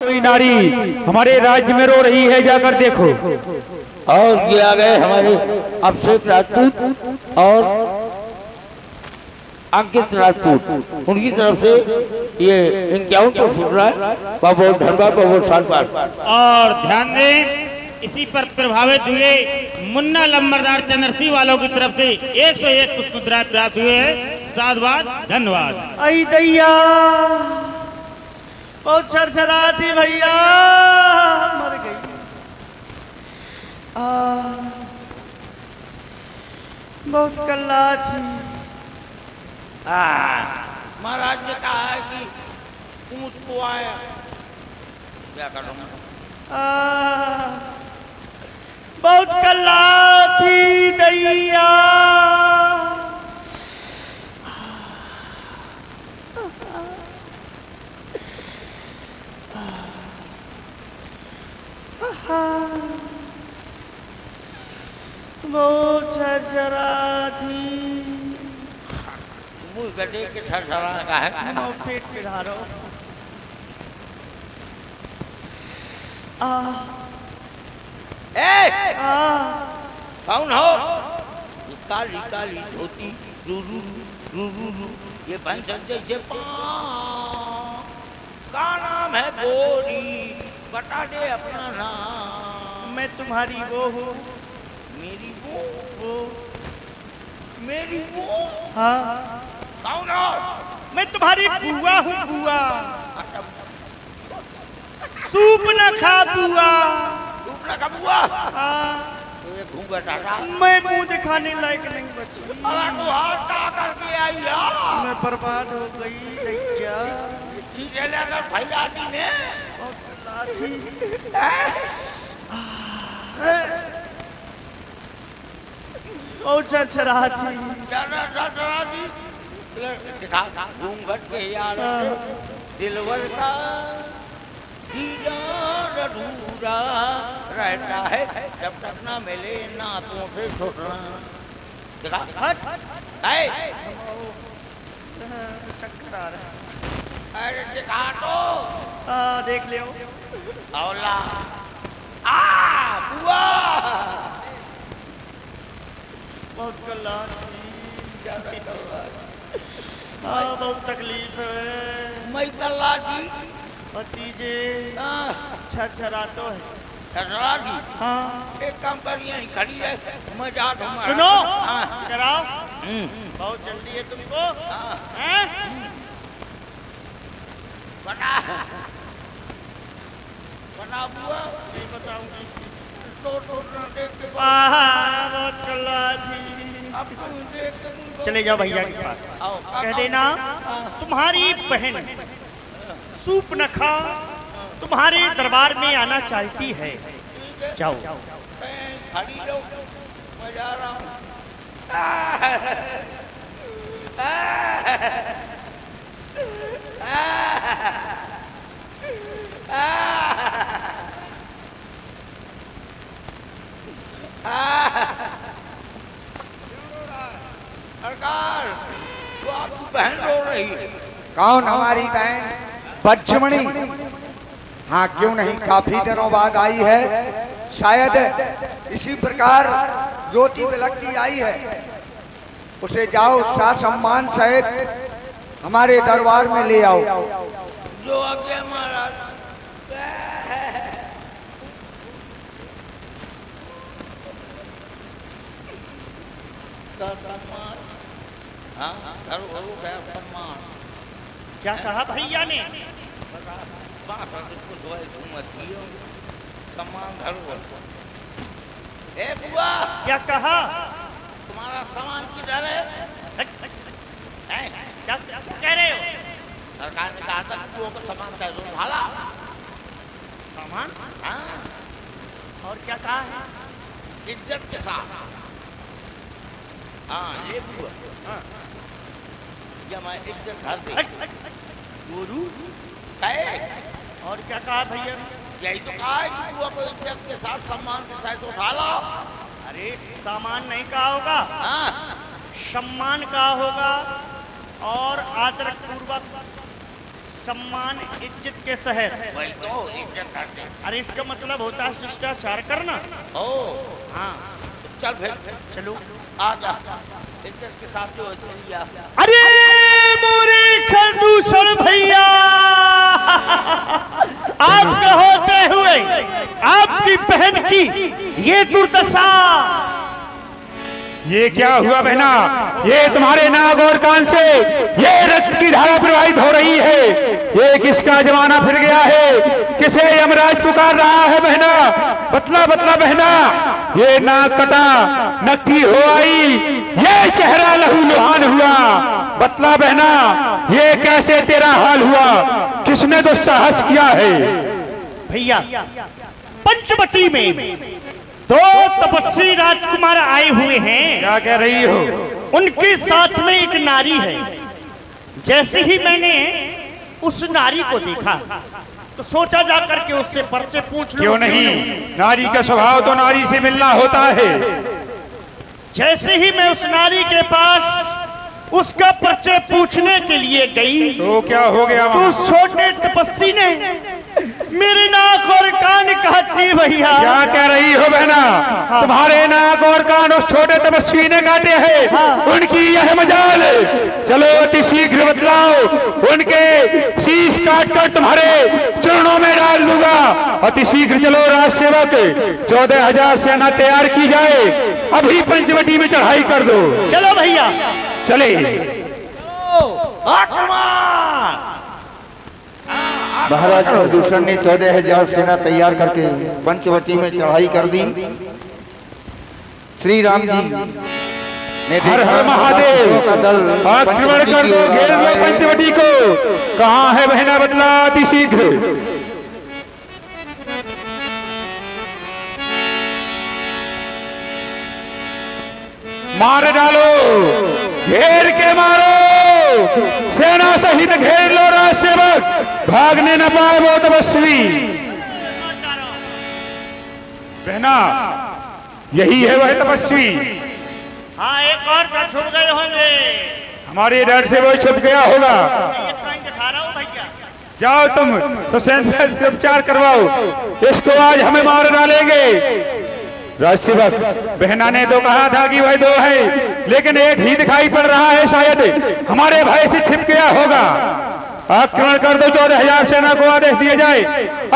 कोई नारी हमारे राज्य में रो रही है, जाकर देखो। और ये आ गए हमारे अभिषेक राजपूत और अंकित राजपूत, उनकी तरफ से ये इनकाउंटर फूट रहा है। बहुत बहुत धन्यवाद, बहुत बहुत साधुवाद। और ध्यान दें, इसी पर प्रभावित हुए मुन्ना लंबरदार चंद्रसी वालों की तरफ से 101 पुष्प मुद्राएं प्राप्त हुए हैं। साधुवाद, धन्यवाद। आई दैया बहुत छरछरा थी भैया, मर गई। बहुत कल्ला थी। महाराज ने कहा है कि ऊंट को आया, क्या कर रहा हूँ? बहुत कल्ला थी दैया। बहुत छरछरा थी। मुँह गड्ढे के छरछरा का है, पेट पिढ़ा रहा हूँ। कौन हो? ये काली काली धोती रू रू रू रू रू, ये भैंसन जैसे पाँव का नाम है गोरी, बता दे अपना नाम। मैं तुम्हारी वो हूँ। मेरी वो मेरी वो। हाँ, कौन हो? मैं तुम्हारी बुआ हूँ, बुआ। सूप न खा बुआ। सूप न खा बुआ? हाँ, तो ये घूंघट हटा। मैं मुंह दिखाने लायक नहीं बची। अरे तू हाथ का करके आई यार। मैं बर्बाद हो गई दैया। चीजें लेकर फैलाती ने। बहुत कल्ला थी। बहुत छरछरा थी। घूंघट के यार दिलवर का दीदार अधूरा रहता है जब तक ना मिले नातों से छुटना। देखा? चक्कर आ रहा है। अरे दिखा तो। देख लियो। औला बुआ बहुत कल्ला थी। बहुत तकलीफ है। मैं कल्ला की भतीजे छरछरा तो है। छरछरा की? हाँ, एक काम कर, यहीं खड़ी है, मैं जा दूँ। सुनो, कराओ। बहुत जल्दी है तुमको। बता बता बुआ। नहीं बताऊंगी। तो देख के बहुत कल्ला थी। अब तुम देख के चले जाओ भैया के पास, कह देना तुम्हारी बहन सूप न खा तुम्हारे दरबार में आना चाहती है। जाओ। खड़ी लो, मैं जा रहा हूँ। सरकार, वो आपकी बहन रो रही है। कौन? हमारी बहन बच्चमणि? हाँ, क्यों नहीं, काफी दिनों बाद आई है। शायद इसी प्रकार रोती बिलखती आई है। उसे जाओ साथ सम्मान सहित हमारे दरबार में ले आओ। जो आगे महाराज। सम्मान, हाँ, सम्मान। क्या कहा भैया ने? सम्मान धरो। ए बुआ, क्या कहा? तुम्हारा सामान किधर है? क्या कह रहे हो? सरकार ने कहा था कि वो तो सामान का जो भाला। सामान? हाँ। और क्या कहा है? इज्जत के साथ। हाँ, ये बुआ। हाँ। ये मैं इज्जत घर दे। गुरु? और क्या कहा भैया? यही तो कहा है कि बुआ को इज्जत के साथ सम्मान के साथ उठा लो। अरे सामान नहीं कहा होगा, हाँ, सम्मान कहा होगा और आदर पूर्वक सम्मान इज्जत के शहर। वही तो इज्जत करते। अरे इसका मतलब होता है शिष्टाचार करना। ओ हाँ चल फिर चलो आ जा, इज्जत के साथ जो चलिए। अरे मोरे खरदूषण भैया, आपका होते हुए आपकी बहन की ये दुर्दशा। ये क्या हुआ बहना? ये तुम्हारे नाक और कान से ये रक्त की धारा प्रवाहित हो रही है। ये किसका जमाना फिर गया है? किसे यमराज पुकार रहा है बहना? बतला बतला बहना। ये नाक कटा नक्की हो आई, ये चेहरा लहू लुहान हुआ। बतला बहना, ये कैसे तेरा हाल हुआ? किसने तो साहस किया है? भैया पंचवटी में दो तपस्वी राजकुमार आए हुए हैं। क्या कह रही हो? उनके साथ में एक नारी है। जैसे ही मैंने उस नारी को देखा तो सोचा जाकर के उससे परिचय पूछ लूं। क्यों नहीं? नारी का स्वभाव तो नारी से मिलना होता है। जैसे ही मैं उस नारी के पास उसका परिचय पूछने के लिए गई तो क्या हो गया तो वहाँ? उस छोटे तपस्वी ने मेरे नाक और कान काटे भैया। क्या कह रही हो बहना? तुम्हारे नाक और कान उस छोटे तपस्वी ने काटे हैं। उनकी यह मजाल। चलो अति शीघ्र बतलाओ। उनके शीश काट कर तुम्हारे चरणों में डाल दूंगा। अति शीघ्र चलो राज सेवक, 14,000 सेना तैयार की जाए। अभी पंचवटी में चढ़ाई कर दो। चलो भैया चले। महाराज प्रदूषण ने 14,000 सेना तैयार करके पंचवटी में चढ़ाई कर दी। श्री राम जी ने हर हर महादेव का दल आक्रमण कर दो, घेर लो पंचवटी को। कहाँ है बहना? बतला अति शीघ्र। मार डालो, घेर के मारो, सेना सहित घेर लो राज सेवक। भागने न पाए वो तपस्वी। बहना, यही है वह तपस्वी। हाँ एक और था, छुप गए होंगे। हमारे डर से वो छुप गया होगा। ये कहीं दिखा रहा हूँ भैया। जाओ तुम सुसेंद्र से उपचार करवाओ। इसको आज हमें मार डालेंगे। राजसेवक, बहना ने तो कहा था कि वह दो है, लेकिन एक ही दिखाई पड़ रहा है। शायद हमारे भय से छिप गया होगा। आक्रमण कर दो, 14,000 सेना को आदेश दिया जाए।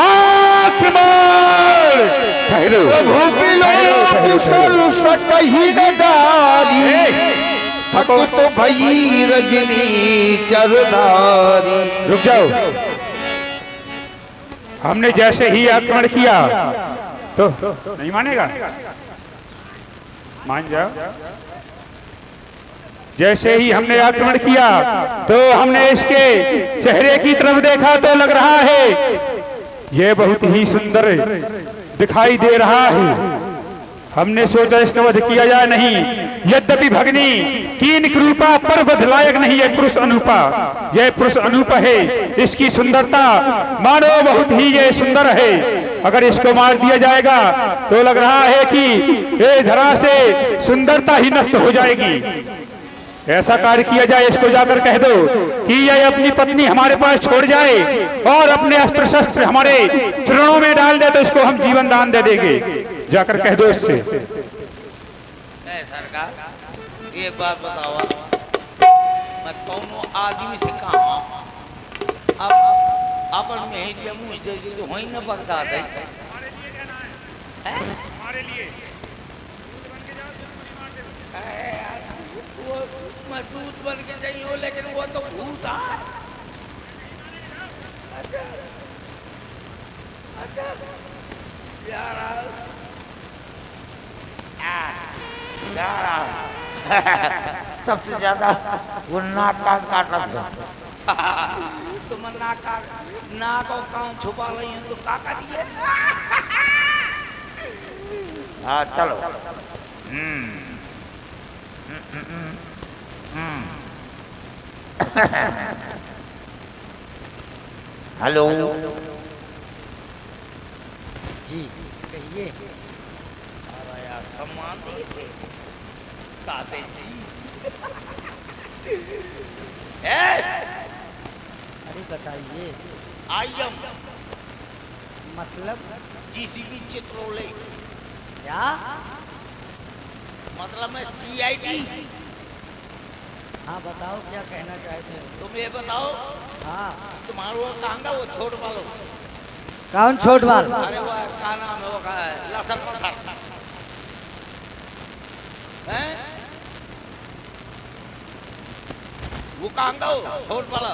आक्रमण! तो भई रजनी चरदारी। रुक जाओ। हमने जैसे ही आक्रमण किया तो नहीं मानेगा? मान जाओ। जैसे ही हमने आक्रमण किया तो हमने इसके चेहरे की तरफ देखा तो लग रहा है यह बहुत ही सुंदर दिखाई दे रहा है। हमने सोचा इसका वध किया जाए। नहीं, यद्यपि भगनी कीन कृपा पर वध लायक नहीं है पुरुष अनुपा। यह पुरुष अनुप है। इसकी सुंदरता मानो बहुत ही ये सुंदर है। अगर इसको मार दिया जाएगा तो लग रहा है कि ये धरा से सुंदरता ही नष्ट हो जाएगी। ऐसा कार्य किया जाए, इसको जाकर कह दो कि यह अपनी पत्नी हमारे पास छोड़ जाए और अपने अस्त्र शस्त्र हमारे चरणों में डाल दे तो इसको हम जीवन दान दे देंगे। जाकर कह दो इससे। सरकार एक बात बताओ, मैं कौनो आदमी से कहा अब अपन में ही मुँह जो वही न बता दे। हमारे लिए वो मैं दूध बन के चाहिए हो, लेकिन वो तो भूत है। अच्छा अच्छा यार सबसे ज्यादा वो नाक काट रहा तो मैं नाक और कान छुपा रही हूँ तो का करिए। हाँ चलो। हेलो जी, कहिए। अरे यार सम्मान दिए ताते जी। अरे बताइए आई एम मतलब जीसीबी चित्रोले, क्या? मतलब मैं सीआईडी। हाँ बताओ क्या कहना चाहते हो? तुम ये बताओ हाँ तुम्हारा वो कहाँ वो छोट वालो, कौन छोट बाल? अरे वो क्या नाम है वो का लसन पसर हैं? वो कहाँ वो छोट वाला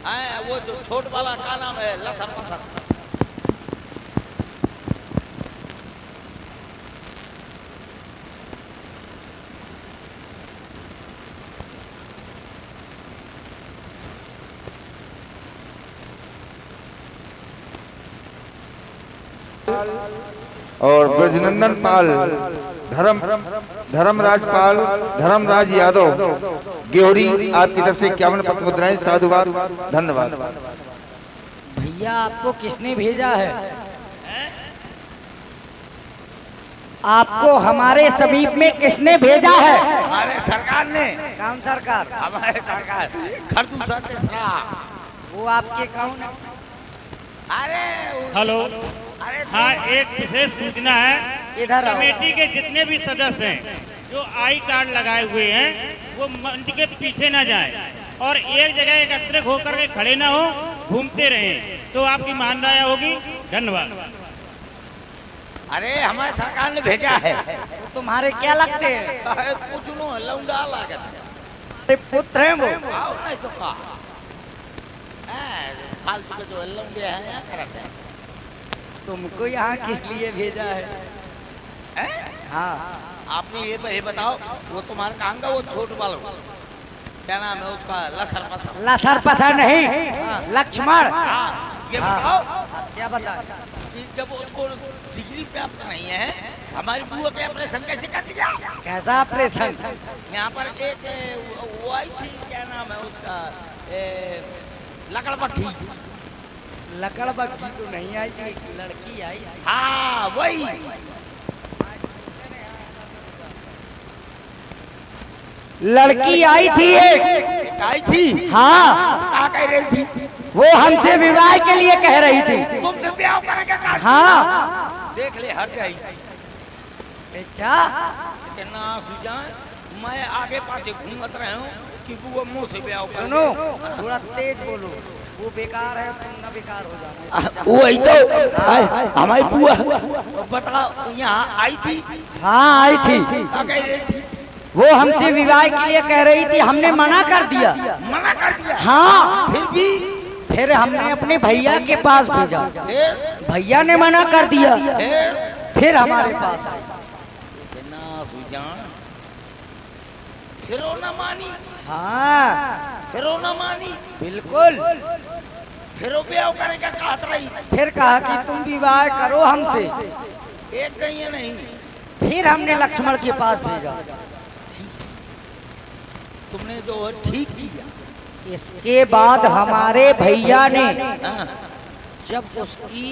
हैं? वो जो छोट वाला का नाम है लसन पसर। और ब्रजनंदन पाल, धर्मराज पाल, धर्मराज यादव गेहरी, आपकी तरफ से 51 पत्र मुद्राएं, साधुवाद, धन्यवाद। भैया आपको किसने भेजा है? आपको हमारे समीप में किसने भेजा है? हमारे सरकार ने। कौन सरकार? हमारे सरकार खरदूसा तेसरा। वो आपके कौन है? अरे हेलो, अरे हाँ एक विशेष सूचना है। इधर आओ। कमेटी के जितने भी सदस्य हैं जो आई कार्ड लगाए हुए हैं वो मंच के पीछे ना जाएं और एक जगह एकत्रित होकर के खड़े ना हो, घूमते रहें तो आपकी मानदाया होगी। धन्यवाद। अरे हमारे सरकार ने भेजा है। वो तुम्हारे क्या लगते हैं? अरे कुछ नो लौंडा लागत है। अरे पुत्र हैं वो। आओ नहीं तो का फालतू के जो लौंडे हैं क्या करते हैं? तुमको यहाँ किस लिए भेजा है? हैं? हाँ आपने ये बताओ वो तुम्हारा कहाँ का वो छोट वाला क्या नाम है उसका? लसर पसर। लसर पसर नहीं, लक्ष्मण। हाँ, ये बताओ क्या बता? कि जब उसको डिग्री प्राप्त नहीं है हमारी बुआ के ऑपरेशन कैसे कर दिया? कैसा ऑपरेशन? यहाँ पर एक वो आई थी, क्या नाम है उसका? लकड़बग्घी। लकड़बग्घी तो नहीं आई थी, एक लड़की आई थी। हाँ वही। लड़की आई थी एक। आई थी? हाँ कहाँ कह रही थी? वो हमसे विवाह के लिए कह रही थी। तुमसे ब्याह करने का कहा? हाँ देख ले हट गई। क्या? ना सुजान मैं आगे पाछे घूमत रहे हूँ कि वो मुँह से ब्याह कर। सुनो थोड़ा तेज बोलो, वो बेकार है, तुम ना बेकार हो जाना। वही तो हमारी बुआ बताओ यहाँ आई थी। हाँ आई थी। क्या कह रही थी? वो हमसे विवाह के लिए कह रही थी, हमने मना कर दिया। मना कर दिया? हाँ फिर हमने अपने भैया के पास भेजा, फिर भैया ने मना कर दिया, फिर हमारे पास आई। ना सुजान फिर वो ना मानी? हाँ फिर वो ना मानी? बिल्कुल। फिर वो ब्याह करने का कहत रही। फिर कहा कि तुम विवाह करो हमसे। एक कहीं नहीं। फिर हमने लक्ष्मण के पास भेजा। तुमने जो ठीक किया। इसके बाद हमारे भैया ने हाँ। जब उसकी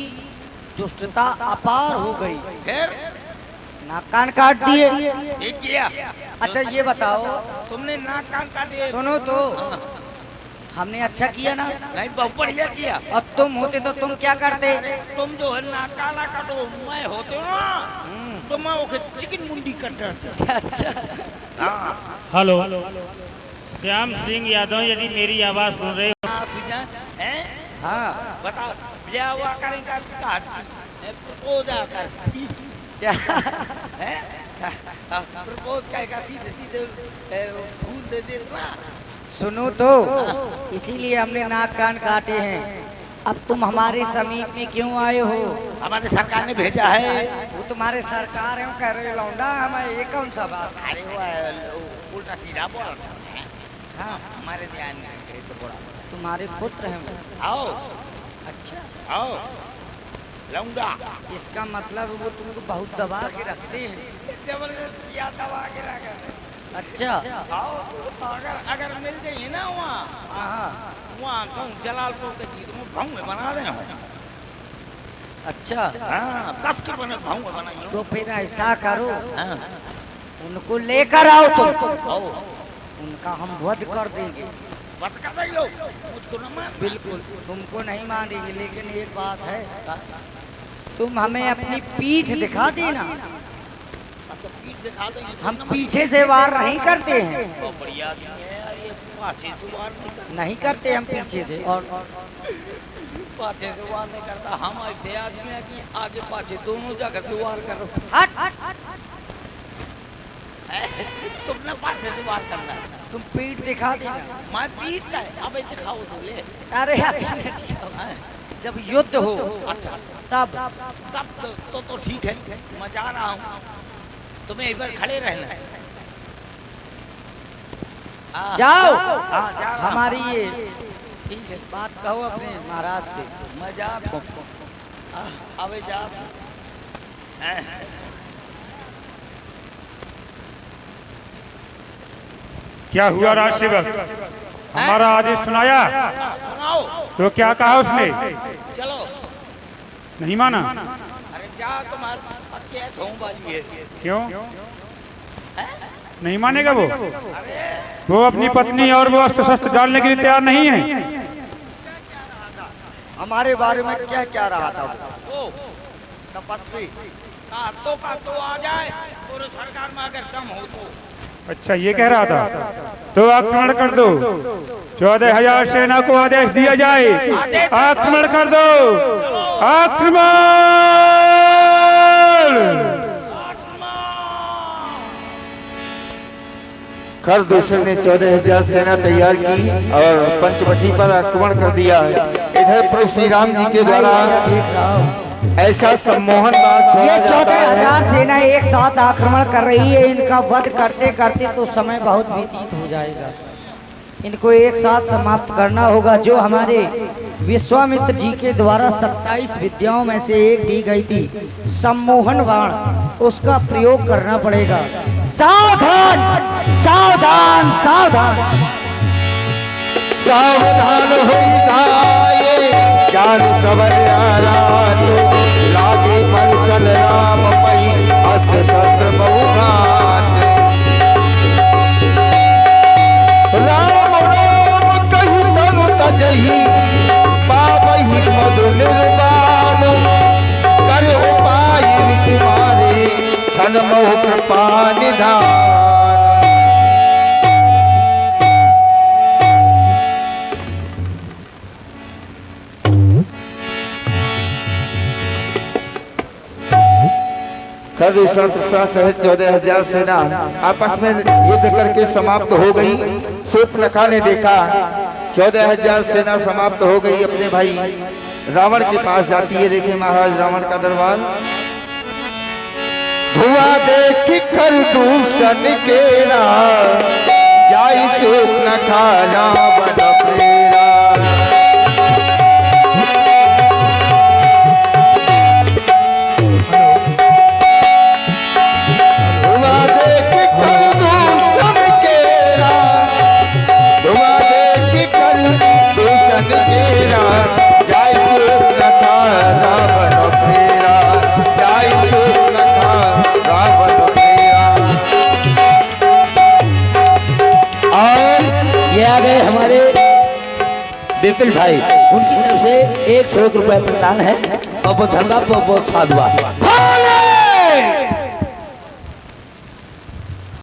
दुष्टता अपार हो गई, फिर नाक कान काट दिए। ठीक किया। अच्छा ये बताओ, तुमने नाक कान काटे? सुनो तो, हमने अच्छा किया ना? नहीं बहुत बढ़िया किया। अब तुम होते तो तुम क्या करते? तुम जो है नाक काला काटो, मैं होते हो ना तो मैं ओके चिकन मुंडी कट। अच्छा हेलो, श्याम सिंह यादव यदि मेरी आवाज़ सुन रहे हो हाँ बताओ ब्याह हुआ करेंगे प्रपोज कर क्या? प्रपोज करेगा सीधे सीधे फूल दे देना। सुनो तो, इसीलिए हमने नाक कान काटे हैं। अब तुम हमारे समीप में क्यों आए हो? हमारे सरकार ने भेजा है। वो तुम्हारे सरकार है, वो कह रहे लौंडा हमारे, ये कौन सा बात? अरे वो उल्टा सीधा बोल। हाँ हमारे ध्यान में तो बोला तुम्हारे पुत्र हैं वो? आओ। अच्छा आओ लौंडा। इसका मतलब वो तुमको बहुत दबा के रखते हैं। जबरदस्ती दबा के रखा। अच्छा आओ अगर मिल जाइए ना वहाँ कहूँ जलालपुर के चीज में भाव बना रहे हो। अच्छा हाँ कस के बने भाव बनाइए। तो फिर ऐसा करो, हाँ। उनको लेकर आओ तुम, आओ। उनका हम वध कर देंगे। मत कर भाई लोग, मुझको न मान। बिल्कुल तुमको नहीं मानेंगे, लेकिन एक बात है, तुम हमें अपनी पीठ दिखा देना, अच्छा पीठ दिखा देंगे। हम पीछे से वार नहीं करते हैं। बहुत बढ़िया आदमी है यार, ये पाछे से वार नहीं करता। नहीं करते हम पीछे से, और पाछे से वार नहीं करता। हम ऐसे आदमी हैं कि आगे पाछे दोनों जगह से वार करो। हट हट हट। तुमने पाछे से वार करना है। तुम पीठ दिखा देना। मैं पीठ का है, अबे दिखाओ तो ले। अरे जब युद्ध हो अच्छा तब तब तो ठीक है, मैं जा रहा हूँ, तुम्हें एक बार खड़े रहना है। जाओ। हाँ जा रहा हूँ। हमारी ये ठीक है, बात कहो अपने महाराज से। मैं जा रहा हूँ, अबे जा। क्या हुआ राज सेवक, हमारा आदेश सुनाया? सुनाओ। तो क्या कहा उसने? चलो। नहीं माना? अरे जा, तुम्हारे पक्के धों वाली है। क्यों नहीं मानेगा वो अपनी पत्नी और वो अस्त्र शस्त्र डालने के लिए तैयार नहीं है। हमारे बारे में क्या क्या रहा था वो तपस्वी? का तो आ जाए, पूरे सरकार में अगर कम हो तो। अच्छा ये कह रहा था, तो आक्रमण कर दो, 14,000 सेना को आदेश दिया जाए, आक्रमण कर दो, आक्रमण। खर दूसरे ने 14,000 सेना तैयार की और पंचवटी पर आक्रमण कर दिया। इधर प्रभु श्री राम जी के द्वारा ऐसा सम्मोहन बाण छोड़ा ये जाता है। 14,000 सेना एक साथ आक्रमण कर रही है। इनका वध करते करते तो समय बहुत व्यतीत हो जाएगा। इनको एक साथ समाप्त करना होगा। जो हमारे विश्वामित्र जी के द्वारा 27 विद्याओं में से एक दी गई थी, सम्मोहन बाण, उसका प्रयोग करना पड़ेगा। सावधान सावधान सावधान सावधान होई धाये, ज्ञान सबर आरातो, लागे परसल राम पई, अस्त्र शस्त्र बहुघात। राम राम कहि तनु तजहि, पावहि मधु निर्वाण, कर उपाय तुम्हारे, छन मोह कृपा निधान। सहित 14,000 सेना आपस में युद्ध करके समाप्त हो गई। शूर्पणखा ने देखा 14,000 सेना समाप्त हो गई, अपने भाई रावण के पास जाती है। देखिए महाराज रावण का दरबार। धुआं देख कर दूषण केरा, जाई शूर्पणखा रावण प्रेरा। बिपिन भाई, उनकी तरफ से 100 रुपए प्रदान है और वो धनराज बहुत साधुवाद।